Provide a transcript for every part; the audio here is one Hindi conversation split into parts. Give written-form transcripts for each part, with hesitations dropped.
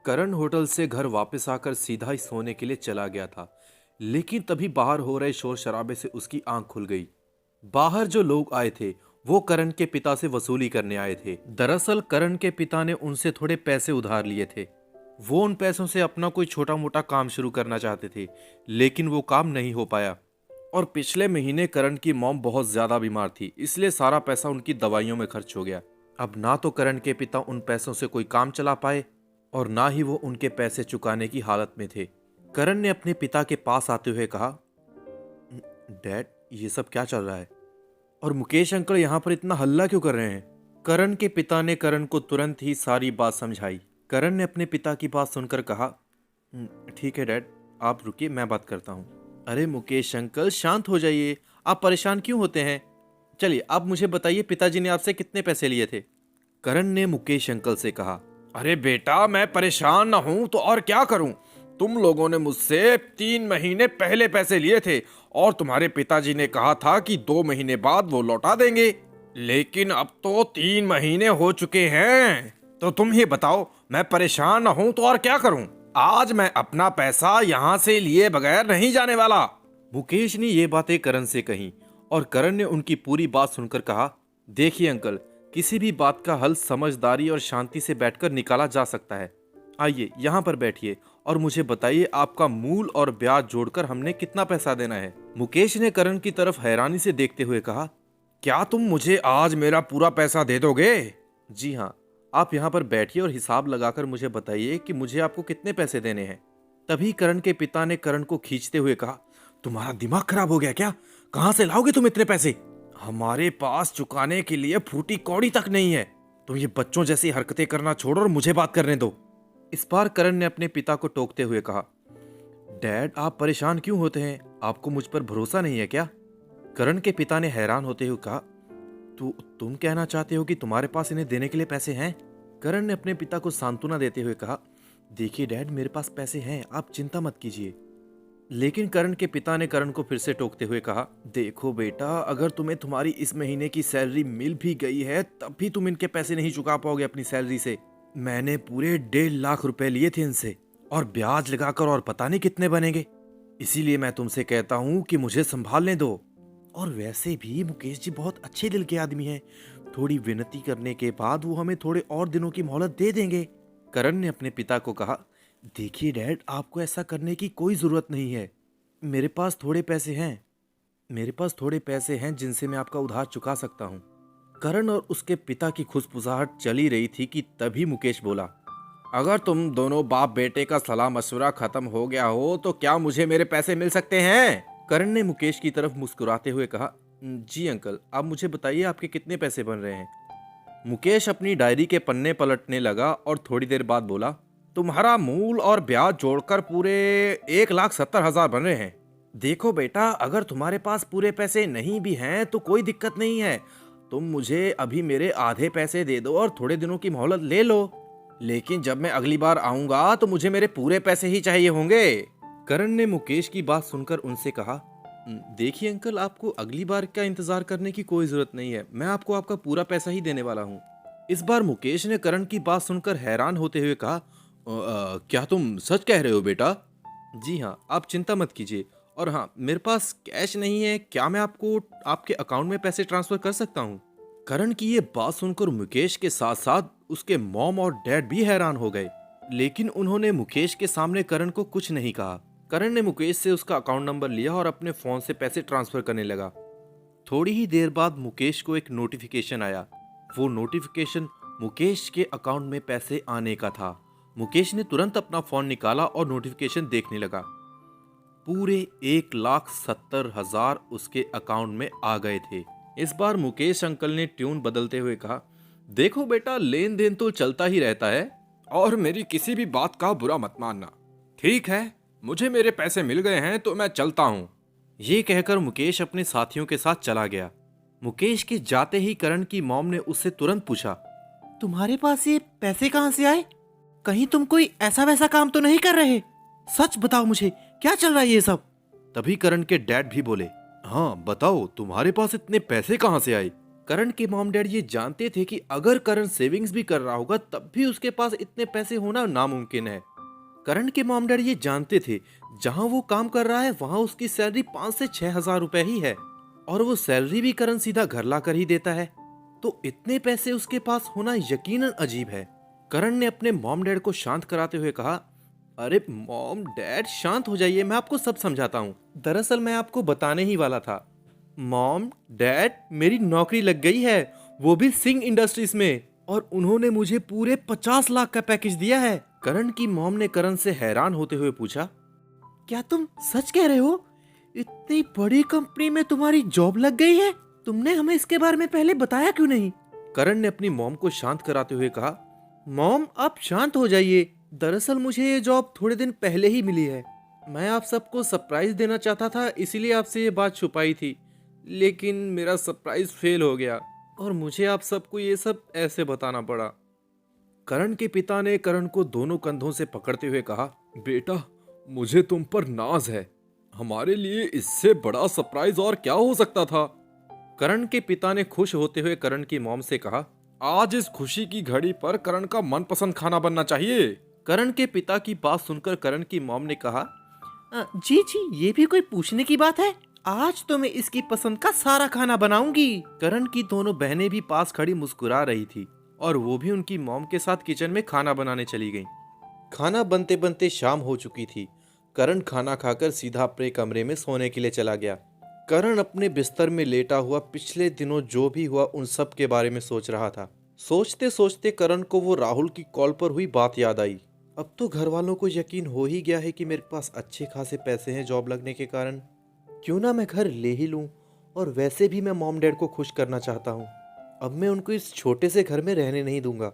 करण होटल से घर वापस आकर सीधा ही सोने के लिए चला गया था। लेकिन तभी बाहर हो रहे शोर शराबे से उसकी आंख खुल गई। बाहर जो लोग आए थे वो करण के पिता से वसूली करने आए थे। दरअसल करण के पिता ने उनसे थोड़े पैसे उधार लिए थे। वो उन पैसों से अपना कोई छोटा मोटा काम शुरू करना चाहते थे, लेकिन वो काम नहीं हो पाया। और पिछले महीने करण की मॉम बहुत ज्यादा बीमार थी, इसलिए सारा पैसा उनकी दवाइयों में खर्च हो गया। अब ना तो करण के पिता उन पैसों से कोई काम चला पाए और ना ही वो उनके पैसे चुकाने की हालत में थे। करण ने अपने पिता के पास आते हुए कहा, डैड, ये सब क्या चल रहा है? और मुकेश अंकल यहाँ पर इतना हल्ला क्यों कर रहे हैं? करण के पिता ने करण को तुरंत ही सारी बात समझाई। करण ने अपने पिता की बात सुनकर कहा, ठीक है डैड, आप रुकिए, मैं बात करता हूँ। अरे मुकेश अंकल, शांत हो जाइए, आप परेशान क्यों होते हैं? चलिए आप मुझे बताइए, पिताजी ने आपसे कितने पैसे लिए थे? करण ने मुकेश अंकल से कहा, अरे बेटा, मैं परेशान ना हूं तो और क्या करूं। तुम लोगों ने मुझसे 3 महीने पहले पैसे लिए थे और तुम्हारे पिताजी ने कहा था कि 2 महीने बाद वो लौटा देंगे। लेकिन अब तो 3 महीने हो चुके हैं। तो तुम ही बताओ, मैं परेशान ना हूं तो और क्या करूं। आज मैं अपना पैसा यहाँ से लिए बगैर नहीं जाने वाला। मुकेश ने ये बातें करण से कही और करण ने उनकी पूरी बात सुनकर कहा, देखिए अंकल, किसी भी बात का हल समझदारी और शांति से बैठकर निकाला जा सकता है। आइए यहाँ पर बैठिए और मुझे बताइए, आपका मूल और ब्याज जोड़कर हमने कितना पैसा देना है? मुकेश ने करण की तरफ हैरानी से देखते हुए कहा, क्या तुम मुझे आज मेरा पूरा पैसा दे दोगे? जी हाँ, आप यहाँ पर बैठिए और हिसाब लगाकर मुझे बताइए कि मुझे आपको कितने पैसे देने हैं। तभी करण के पिता ने करण को खींचते हुए कहा, तुम्हारा दिमाग खराब हो गया क्या? कहां से लाओगे तुम इतने पैसे? हमारे पास चुकाने के लिए फूटी कौड़ी तक नहीं है। तुम ये बच्चों जैसी हरकतें करना छोड़ो और मुझे बात करने दो। इस बार करण ने अपने पिता को टोकते हुए कहा, डैड, आप परेशान क्यों होते हैं? आपको मुझ पर भरोसा नहीं है क्या? करण के पिता ने हैरान होते हुए कहा, तुम कहना चाहते हो कि तुम्हारे पास इन्हें देने के लिए पैसे हैं? करण ने अपने पिता को सांत्वना देते हुए कहा, देखिए डैड, मेरे पास पैसे हैं, आप चिंता मत कीजिए। लेकिन करण के पिता ने करण को फिर से टोकते हुए कहा, देखो बेटा, अगर तुम्हें तुम्हारी इस महीने की सैलरी मिल भी गई है तब भी तुम इनके पैसे नहीं चुका पाओगे अपनी सैलरी से। मैंने पूरे 1.5 लाख रुपए लिए थे इनसे और ब्याज लगाकर और पता नहीं कितने बनेंगे। इसीलिए मैं तुमसे कहता हूँ कि मुझे संभालने दो। और वैसे भी मुकेश जी बहुत अच्छे दिल के आदमी हैं, थोड़ी विनती करने के बाद वो हमें थोड़े और दिनों की मोहलत दे देंगे। करण ने अपने पिता को कहा, देखिए डैड, आपको ऐसा करने की कोई जरूरत नहीं है। मेरे पास थोड़े पैसे हैं जिनसे मैं आपका उधार चुका सकता हूँ। करण और उसके पिता की खुशफुसाहट चली रही थी कि तभी मुकेश बोला, अगर तुम दोनों बाप बेटे का सलाह मशवरा खत्म हो गया हो तो क्या मुझे मेरे पैसे मिल सकते हैं? करण ने मुकेश की तरफ मुस्कुराते हुए कहा, जी अंकल, आप मुझे बताइए आपके कितने पैसे बन रहे हैं? मुकेश अपनी डायरी के पन्ने पलटने लगा और थोड़ी देर बाद बोला, तुम्हारा मूल और ब्याज जोड़कर पूरे 1,70,000 बन रहे हैं। देखो बेटा, अगर तुम्हारे पास पूरे पैसे नहीं भी हैं तो कोई दिक्कत नहीं है। तुम मुझे अभी मेरे आधे पैसे दे दो और थोड़े दिनों की मोहलत ले लो। लेकिन जब मैं अगली बार आऊंगा तो मुझे मेरे पूरे पैसे ही चाहिए होंगे। करण ने मुकेश की बात सुनकर उनसे कहा, देखिए अंकल, आपको अगली बार का इंतजार करने की कोई जरूरत नहीं है, मैं आपको आपका पूरा पैसा ही देने वाला हूँ। इस बार मुकेश ने करण की बात सुनकर हैरान होते हुए कहा, क्या तुम सच कह रहे हो बेटा? जी हाँ, आप चिंता मत कीजिए। और हाँ, मेरे पास कैश नहीं है, क्या मैं आपको आपके अकाउंट में पैसे ट्रांसफर कर सकता हूँ? करण की ये बात सुनकर मुकेश के साथ साथ उसके मॉम और डैड भी हैरान हो गए, लेकिन उन्होंने मुकेश के सामने करण को कुछ नहीं कहा। करण ने मुकेश से उसका अकाउंट नंबर लिया और अपने फोन से पैसे ट्रांसफर करने लगा। थोड़ी ही देर बाद मुकेश को एक नोटिफिकेशन आया। वो नोटिफिकेशन मुकेश के अकाउंट में पैसे आने का था। मुकेश ने तुरंत अपना फोन निकाला और नोटिफिकेशन देखने लगा। पूरे 1,70,000 उसके अकाउंट में आ गए थे। इस बार मुकेश अंकल ने ट्यून बदलते हुए कहा, देखो बेटा, लेन देन तो चलता ही रहता है और मेरी किसी भी बात का बुरा मत मानना। ठीक है, मुझे मेरे पैसे मिल गए हैं तो मैं चलता हूँ। ये कहकर मुकेश अपने साथियों के साथ चला गया। मुकेश के जाते ही करण की मॉम ने उससे तुरंत पूछा, तुम्हारे पास ये पैसे कहां से आए? कहीं तुम कोई ऐसा वैसा काम तो नहीं कर रहे? सच बताओ मुझे, क्या चल रहा है ये सब? तभी करण के डैड भी बोले, हाँ बताओ, तुम्हारे पास इतने पैसे कहां से आए? करण के मॉम डैड ये जानते थे कि अगर करण सेविंग्स भी कर रहा होगा तब भी उसके पास इतने पैसे होना नामुमकिन है। करण के मॉम डैड ये जानते थे जहां वो काम कर रहा है वहां उसकी सैलरी 5 से 6 हजार रुपए ही है और वो सैलरी भी करण सीधा घर लाकर ही देता है, तो इतने पैसे उसके पास होना यकीनन अजीब है। करण ने अपने मॉम डैड को शांत कराते हुए कहा, अरे मॉम डैड शांत हो जाइए, मैं आपको सब समझाता हूँ। दरअसल मैं आपको बताने ही वाला था। मॉम डैड, मेरी नौकरी लग गई है, वो भी सिंह इंडस्ट्रीज में, और उन्होंने मुझे पूरे 50 लाख का पैकेज दिया है। करण की मॉम ने करण से हैरान होते हुए पूछा, क्या तुम सच कह रहे हो? इतनी बड़ी कंपनी में तुम्हारी जॉब लग गई है? तुमने हमें इसके बारे में पहले बताया क्यों नहीं? करण ने अपनी मॉम को शांत कराते हुए कहा, मॉम आप शांत हो जाइए। दरअसल मुझे ये जॉब थोड़े दिन पहले ही मिली है। मैं आप सबको सरप्राइज देना चाहता था, इसीलिए आपसे ये बात छुपाई थी, लेकिन मेरा सरप्राइज फेल हो गया और मुझे आप सबको ये सब ऐसे बताना पड़ा। करण के पिता ने करण को दोनों कंधों से पकड़ते हुए कहा, बेटा, मुझे तुम पर नाज है। हमारे लिए इससे बड़ा सरप्राइज और क्या हो सकता था। करण के पिता ने खुश होते हुए करण की मॉम से कहा, आज इस खुशी की घड़ी पर करण का मनपसंद खाना बनना चाहिए। करण के पिता की बात सुनकर करण की मॉम ने कहा, जी जी, ये भी कोई पूछने की बात है? आज तो मैं इसकी पसंद का सारा खाना बनाऊंगी। करण की दोनों बहनें भी पास खड़ी मुस्कुरा रही थी और वो भी उनकी मॉम के साथ किचन में खाना बनाने चली गईं। खाना बनते बनते शाम हो चुकी थी। करण खाना खाकर सीधा अपने कमरे में सोने के लिए चला गया। करण अपने बिस्तर में लेटा हुआ पिछले दिनों जो भी हुआ उन सब के बारे में सोच रहा था। सोचते सोचते करण को वो राहुल की कॉल पर हुई बात याद आई। अब तो घर वालों को यकीन हो ही गया है कि मेरे पास अच्छे खासे पैसे हैं जॉब लगने के कारण। क्यों ना मैं घर ले ही लूं, और वैसे भी मैं मॉम डैड को खुश करना चाहता हूं। अब मैं उनको इस छोटे से घर में रहने नहीं दूंगा।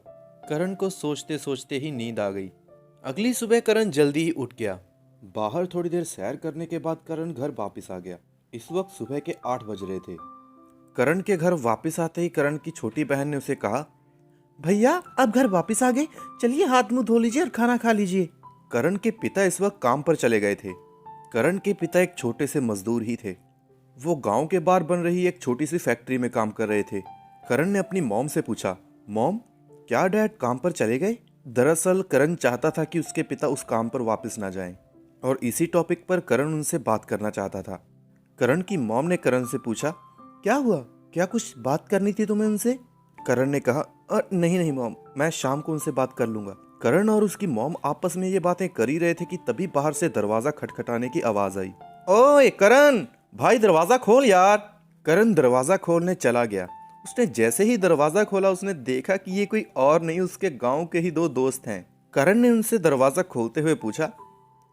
करण को सोचते सोचते ही नींद आ गई। अगली सुबह करण जल्दी ही उठ गया। बाहर थोड़ी देर सैर करने के बाद करण घर वापस आ गया। इस वक्त सुबह के 8 बज रहे थे। करण के घर वापस आते ही करण की छोटी बहन ने उसे कहा, भैया अब घर वापस आ गए, चलिए हाथ मुंह धो लीजिए और खाना खा लीजिए। करण के पिता इस वक्त काम पर चले गए थे। करण के पिता एक छोटे से मजदूर ही थे। वो गांव के बाहर बन रही एक छोटी सी फैक्ट्री में काम कर रहे थे। करण ने अपनी मॉम से पूछा, मॉम क्या डैड काम पर चले गए? दरअसल करण चाहता था कि उसके पिता उस काम पर वापस ना जाएं, और इसी टॉपिक पर करण उनसे बात करना चाहता था। करण की मॉम ने करण से पूछा, क्या हुआ, क्या कुछ बात करनी थी तुम्हें उनसे? करण ने कहा, नहीं नहीं मॉम, मैं शाम को उनसे बात कर लूंगा। करण और उसकी मॉम आपस में ये बातें कर ही रहे थे कि तभी बाहर से दरवाजा खटखटाने की आवाज आई। ओए करण, भाई दरवाजा खोल यार। करण दरवाजा खोलने चला गया। उसने जैसे ही दरवाजा खोला उसने देखा कि ये कोई और नहीं, उसके गांव के ही 2 दोस्त हैं। करण ने उनसे दरवाजा खोलते हुए पूछा,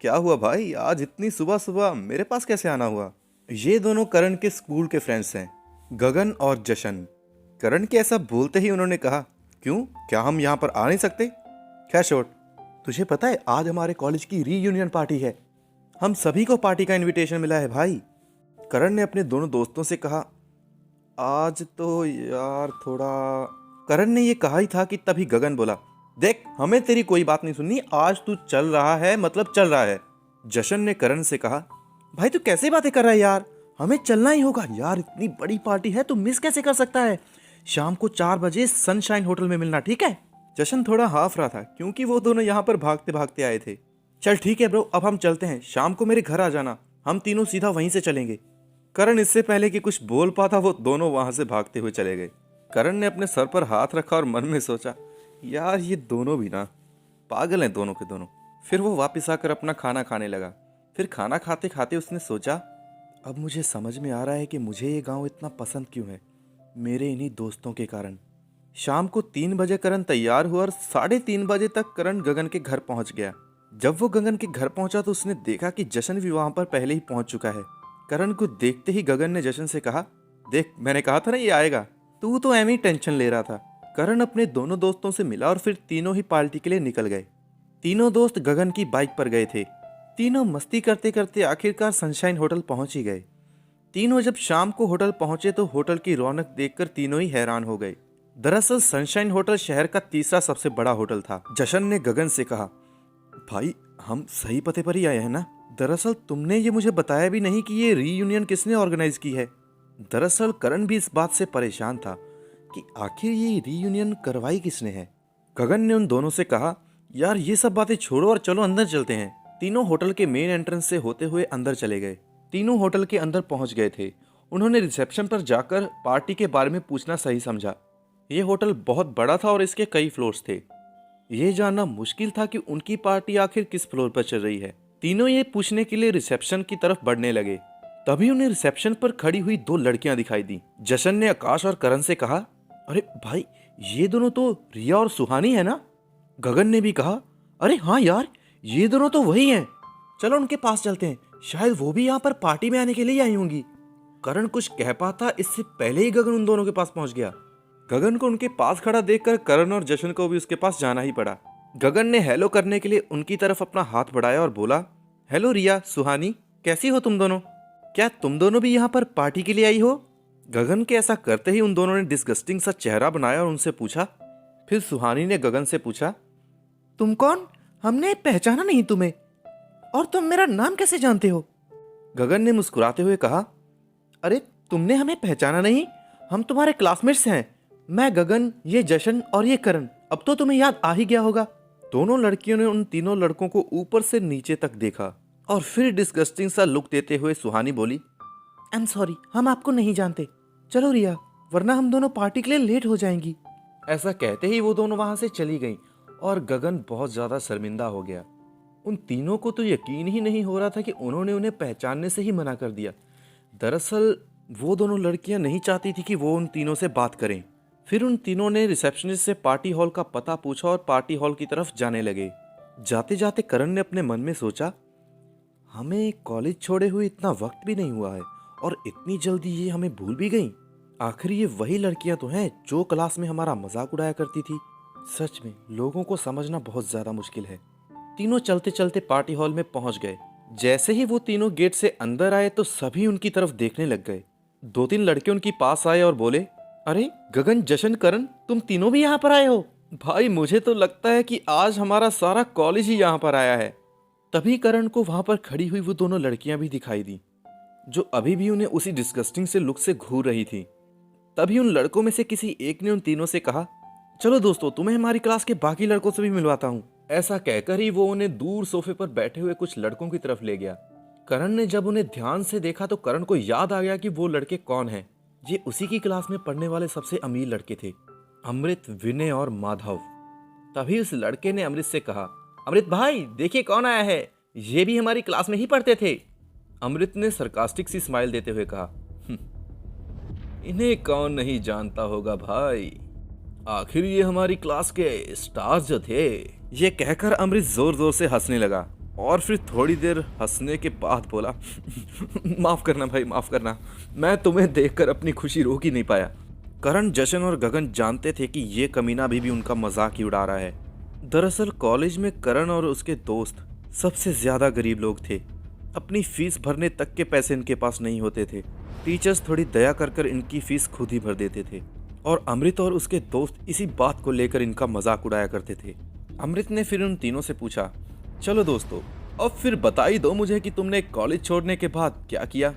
क्या हुआ भाई, आज इतनी सुबह सुबह मेरे पास कैसे आना हुआ? ये दोनों करण के स्कूल के फ्रेंड्स हैं, गगन और जशन। करण के ऐसा बोलते ही उन्होंने कहा, क्यों, क्या हम यहाँ पर आ नहीं सकते? खैर छोड़, तुझे पता है आज हमारे कॉलेज की रीयूनियन पार्टी है, हम सभी को पार्टी का इनविटेशन मिला है भाई। करण ने अपने दोनों दोस्तों से कहा, आज तो यार थोड़ा। करण ने ये कहा ही था कि तभी गगन बोला, देख हमें तेरी कोई बात नहीं सुननी, आज तू चल रहा है मतलब चल रहा है। जशन ने करण से कहा, भाई तू कैसे बातें कर रहा है यार, हमें चलना ही होगा यार, इतनी बड़ी पार्टी है, तू मिस कैसे कर सकता है? शाम को 4 बजे सनशाइन होटल में मिलना, ठीक है? जशन थोड़ा हाफ रहा था क्योंकि वो दोनों यहाँ पर भागते भागते आए थे। चल ठीक है ब्रो, अब हम चलते हैं, शाम को मेरे घर आ जाना, हम तीनों सीधा वहीं से चलेंगे। करण इससे पहले कि कुछ बोल पाता वो दोनों वहां से भागते हुए चले गए। करण ने अपने सर पर हाथ रखा और मन में सोचा, यार ये दोनों भी ना पागल हैं दोनों के दोनों। फिर वो वापस आकर अपना खाना खाने लगा। फिर खाना खाते खाते उसने सोचा, अब मुझे समझ में आ रहा है कि मुझे ये गांव इतना पसंद क्यों है, मेरे इन्हीं दोस्तों के कारण। शाम को 3 बजे करण तैयार हुआ और 3:30 बजे तक करण गगन के घर पहुंच गया। जब वो गगन के घर पहुंचा तो उसने देखा कि जशन भी वहां पर पहले ही पहुंच चुका है। करण को देखते ही गगन ने जशन से कहा, देख मैंने कहा था ना ये आएगा, तू तो एम ही टेंशन ले रहा था। करण अपने दोनों दोस्तों से मिला और फिर तीनों ही पार्टी के लिए निकल गए। तीनों दोस्त गगन की बाइक पर गए थे। तीनों मस्ती करते करते आखिरकार सनशाइन होटल पहुंच ही गए। तीनों जब शाम को होटल पहुंचे तो होटल की रौनक देखकर तीनों ही हैरान हो गए। दरअसल सनशाइन होटल शहर का तीसरा सबसे बड़ा होटल था। जशन ने गगन से कहा, भाई हम सही पते पर ही आए हैं ना? दरअसल तुमने ये मुझे बताया भी नहीं कि ये रीयूनियन किसने ऑर्गेनाइज की है। दरअसल करण भी इस बात से परेशान था। कि आखिर ये रीयूनियन करवाई किसने है। गगन ने उन दोनों से कहा, यार ये सब बातें छोड़ो और चलो अंदर चलते हैं। तीनों होटल के मेन एंट्रेंस से होते हुए अंदर चले गए। तीनों होटल के अंदर पहुंच गए थे। उन्होंने रिसेप्शन पर जाकर पार्टी के बारे में पूछना सही समझा। ये होटल बहुत बड़ा था और इसके कई फ्लोर्स थे। ये जानना मुश्किल था कि उनकी पार्टी आखिर किस फ्लोर पर चल रही है। तीनों ये पूछने के लिए रिसेप्शन की तरफ बढ़ने लगे। तभी उन्हें रिसेप्शन पर खड़ी हुई दो लड़कियां दिखाई दी। जशन ने आकाश और करण से कहा, अरे भाई ये दोनों तो रिया और सुहानी है ना। गगन ने भी कहा, अरे हाँ यार ये दोनों तो वही हैं। चलो उनके पास चलते हैं, शायद वो भी यहाँ पर पार्टी में आने के लिए आई होंगी। करण कुछ कह पाता इससे पहले ही गगन उन दोनों के पास पहुंच गया। गगन को उनके पास खड़ा देखकर करण और जशन को भी उसके पास जाना ही पड़ा। गगन ने हेलो करने के लिए उनकी तरफ अपना हाथ बढ़ाया और बोला, हेलो रिया, सुहानी, कैसी हो तुम दोनों? क्या तुम दोनों भी यहाँ पर पार्टी के लिए आई हो? गगन के ऐसा करते ही उन दोनों ने डिस्गस्टिंग सा चेहरा बनाया और उनसे पूछा। फिर सुहानी ने गगन से पूछा, तुम कौन? हमने पहचाना नहीं तुम्हें, और तुम मेरा नाम कैसे जानते हो? गगन ने मुस्कुराते हुए कहा, अरे तुमने हमें पहचाना नहीं? हम तुम्हारे क्लासमेट्स हैं। मैं गगन, ये जशन और ये करण। अब तो तुम्हें याद आ ही गया होगा। दोनों लड़कियों ने उन तीनों लड़कों को ऊपर से नीचे तक देखा और फिर डिस्गस्टिंग सा लुक देते हुए सुहानी बोली, आई एम सॉरी, हम आपको नहीं जानते। चलो रिया, वरना हम दोनों पार्टी के लिए लेट हो जाएंगी। ऐसा कहते ही वो दोनों वहां से चली गईं और गगन बहुत ज्यादा शर्मिंदा हो गया। उन तीनों को तो यकीन ही नहीं हो रहा था कि उन्होंने उन्हें पहचानने से ही मना कर दिया। दरअसल वो दोनों लड़कियां नहीं चाहती थी कि वो उन तीनों से बात करें। फिर उन तीनों ने रिसेप्शनिस्ट से पार्टी हॉल का पता पूछा और पार्टी हॉल की तरफ जाने लगे। जाते जाते करण ने अपने मन में सोचा, हमें कॉलेज छोड़े हुए इतना वक्त भी नहीं हुआ है और इतनी जल्दी ये हमें भूल भी गईं। आखिर ये वही लड़कियां तो हैं जो क्लास में हमारा मजाक उड़ाया करती थी। सच में लोगों को समझना बहुत ज्यादा मुश्किल है। तीनों चलते चलते पार्टी हॉल में पहुंच गए। जैसे ही वो तीनों गेट से अंदर आए तो सभी उनकी तरफ देखने लग गए। दो तीन लड़के उनके पास आए और बोले, अरे गगन, जशन, करण, तुम तीनों भी यहाँ पर आए हो? भाई मुझे तो लगता है कि आज हमारा सारा कॉलेज ही यहाँ पर आया है। तभी करण को वहां पर खड़ी हुई वो दोनों लड़कियां भी दिखाई दी जो अभी भी उन्हें उसी डिस्गस्टिंग से लुक से घूर रही थी। तभी उन लड़कों में से किसी एक ने उन तीनों से कहा, चलो दोस्तों, तुम्हें हमारी क्लास के बाकी लड़कों से भी मिलवाता हूँ। ऐसा कहकर ही वो उन्हें दूर सोफे पर बैठे हुए कुछ लड़कों की तरफ ले गया। करण ने जब उन्हें ध्यान से देखा तो करण को याद आ गया कि वो लड़के कौन हैं। ये उसी की क्लास में पढ़ने वाले सबसे अमीर लड़के थे, अमृत, विनय और माधव। तभी उस लड़के ने अमृत से कहा, अमृत भाई देखिए कौन आया है, ये भी हमारी क्लास में ही पढ़ते थे। अमृत ने सरकास्टिक सी स्माइल देते हुए कहा, इन्हें कौन नहीं जानता होगा भाई, आखिर ये हमारी क्लास के स्टार्स जो थे। ये कहकर अमृत जोर जोर से हंसने लगा और फिर थोड़ी देर हंसने के बाद बोला, माफ करना भाई, माफ करना, मैं तुम्हें देखकर अपनी खुशी रोक ही नहीं पाया। करण, जशन और गगन जानते थे कि ये कमीना अभी भी उनका मजाक ही उड़ा रहा है। दरअसल कॉलेज में करण और उसके दोस्त सबसे ज्यादा गरीब लोग थे। अपनी फीस भरने तक के पैसे इनके पास नहीं होते थे। टीचर्स थोड़ी दया कर इनकी फीस खुद ही भर देते थे और अमृत और उसके दोस्त इसी बात को लेकर इनका मजाक उड़ाया करते थे। अमृत ने फिर उन तीनों से पूछा, चलो दोस्तों, अब फिर बता ही दो मुझे कि तुमने कॉलेज छोड़ने के बाद क्या किया?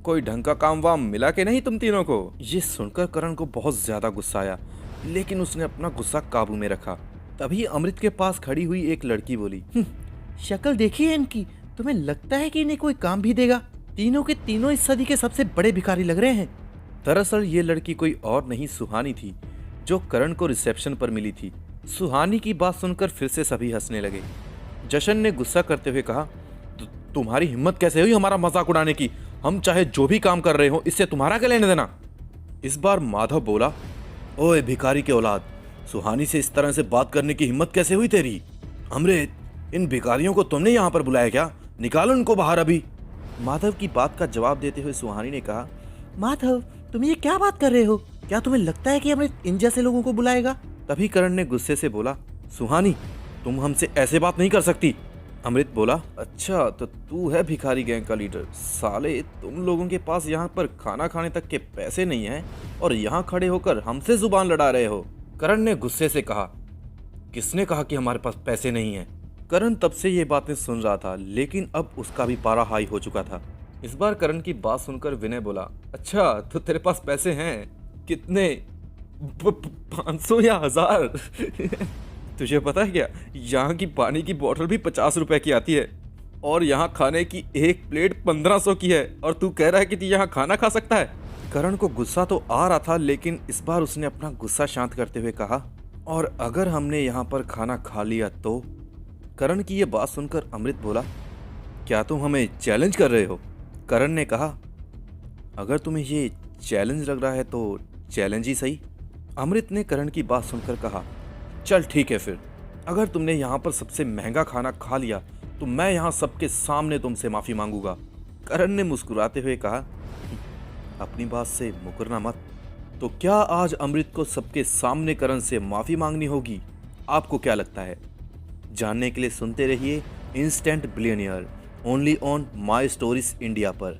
कोई ढंग का काम वाम मिला कि नहीं तुम तीनों को? ये सुनकर करण को बहुत ज्यादा गुस्सा आया, लेकिन उसने अपना गुस्सा काबू में रखा। तभी अमृत के पास खड़ी हुई एक लड़की बोली, शक्ल देखी है इनकी, तुम्हें लगता है कि इन्हें कोई काम भी देगा? तीनों के तीनों इस सदी के सबसे बड़े भिखारी लग रहे हैं। दरअसल ये लड़की कोई और नहीं, सुहानी थी, जो करण को रिसेप्शन पर मिली थी। सुहानी की बात सुनकर फिर से सभी हंसने लगे। जशन ने गुस्सा करते हुए कहा, तुम्हारी हिम्मत कैसे हुई हमारा मजाक उड़ाने की? हम चाहे जो भी काम कर रहे हो, इससे तुम्हारा क्या लेने देना? इस बार माधव बोला, ओए भिखारी के औलाद, सुहानी से इस तरह से बात करने की हिम्मत कैसे हुई तेरी? अमृत, इन भिखारियों को तुमने यहाँ पर बुलाया क्या? निकालो इनको बाहर अभी। माधव की बात का जवाब देते हुए सुहानी ने कहा, माधव तुम ये क्या बात कर रहे हो? क्या तुम्हें लगता है कि अमृत इन जैसे लोगों को बुलाएगा? तभी करण ने गुस्से से बोला, सुहानी तुम हमसे ऐसे बात नहीं कर सकती। अमृत बोला, अच्छा तो तू है भिखारी गैंग का लीडर? साले तुम लोगों के पास यहाँ पर खाना खाने तक के पैसे नहीं हैं और यहाँ खड़े होकर हमसे जुबान लड़ा रहे हो। करण ने गुस्से से कहा, किसने कहा कि हमारे पास पैसे नहीं हैं? करण तब से ये बातें सुन रहा था, लेकिन अब उसका भी पारा हाई हो चुका था। इस बार करण की बात सुनकर विनय बोला, अच्छा तो तेरे पास पैसे हैं? कितने? 500 या 1000? तुझे पता है क्या, यहाँ की पानी की बोतल भी 50 रुपए की आती है और यहाँ खाने की एक प्लेट 1500 की है, और तू कह रहा है कि तू यहाँ खाना खा सकता है। करण को गुस्सा तो आ रहा था, लेकिन इस बार उसने अपना गुस्सा शांत करते हुए कहा, और अगर हमने यहाँ पर खाना खा लिया तो? करण की ये बात सुनकर अमृत बोला, क्या तुम हमें चैलेंज कर रहे हो? करण ने कहा, अगर तुम्हें ये चैलेंज लग रहा है तो चैलेंज ही सही। अमृत ने करण की बात सुनकर कहा, चल ठीक है फिर, अगर तुमने यहाँ पर सबसे महंगा खाना खा लिया तो मैं यहाँ सबके सामने तुमसे माफ़ी मांगूंगा। करण ने मुस्कुराते हुए कहा, अपनी बात से मुकरना मत। तो क्या आज अमृत को सबके सामने करण से माफ़ी मांगनी होगी? आपको क्या लगता है? जानने के लिए सुनते रहिए instant billionaire, only on my stories India पर।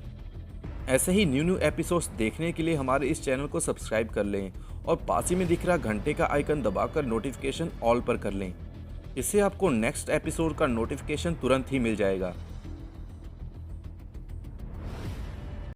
ऐसे ही न्यू एपिसोड्स देखने के लिए हमारे इस चैनल को सब्सक्राइब कर लें और पास ही में दिख रहा घंटे का आइकन दबाकर नोटिफिकेशन ऑल पर कर लें। इससे आपको नेक्स्ट एपिसोड का नोटिफिकेशन तुरंत ही मिल जाएगा।